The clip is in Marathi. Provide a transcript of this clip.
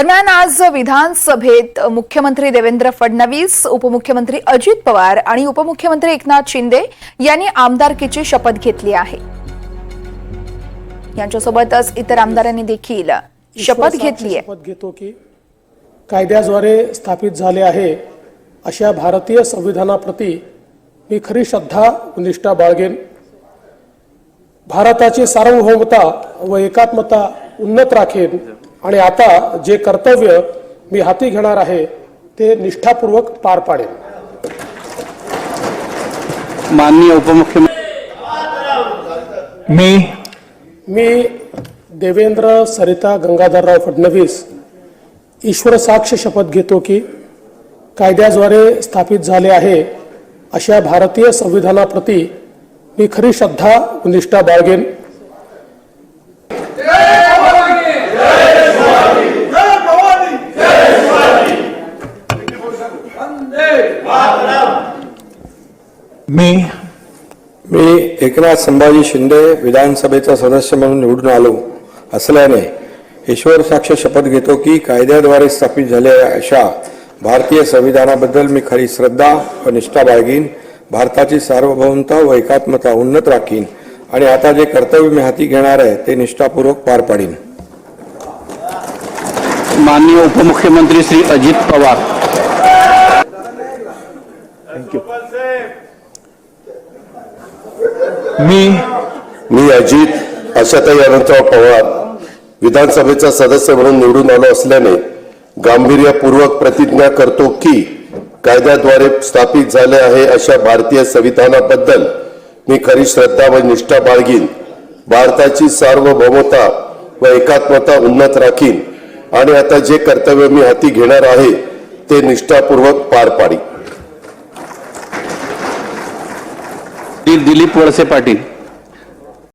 दरम्यान आज विधानसभेत मुख्यमंत्री देवेंद्र फडणवीस, उपमुख्यमंत्री अजित पवार आणि उपमुख्यमंत्री एकनाथ शिंदे यांनी आमदारकीची शपथ घेतली आहे। यांच्यासोबतच इतर आमदारांनी देखील शपथ घेतली आहे। शपथ घेतो की कायद्याद्वारे स्थापित झाले आहे अशा भारतीय संविधानाप्रती मी खरी श्रद्धा व निष्ठा बाळगेन। भारताची सार्वभौमता व एकात्मता उन्नत राखेन आणि आता जे कर्तव्य मी हाती घेणार आहे ते निष्ठापूर्वक पार पाडेन। माननीय उपमुख्यमंत्री मी देवेंद्र सरिता गंगाधरराव फडणवीस ईश्वर साक्ष शपथ घेतो की कायद्याद्वारे स्थापित झाले आहे अशा भारतीय संविधानाप्रती मी खरी श्रद्धा व निष्ठा बाळगेन। मी एकनाथ संभाजी शिंदे विधानसभेचा सदस्य म्हणून निवडून आलो असल्याने ईश्वर साक्ष शपथ घेतो की कायद्याद्वारे स्थापित झालेल्या अशा भारतीय संविधानाबद्दल मी खरी श्रद्धा व निष्ठा बाळगीन, भारताची सार्वभौमता व एकात्मता उन्नत राखीन आणि आता जे कर्तव्य मी हाती घेणार आहे ते निष्ठापूर्वक पार पाडीन। माननीय उपमुख्यमंत्री श्री अजित पवार। मी अजित आशाताई अनंतराव पवार विधानसभेचा सदस्य म्हणून निवडून आलो असल्याने गांभीर्यपूर्वक प्रतिज्ञा करतो की कायद्याद्वारे स्थापित झाले आहे अशा भारतीय संविधानाबद्दल मी खरी श्रद्धा व निष्ठा बाळगीन, भारताची सार्वभौमता व एकात्मता उन्नत राखीन आणि आता जे कर्तव्य मी हाती घेणार आहे ते निष्ठापूर्वक पार पाडीन। दिलीप वळसे पाटील।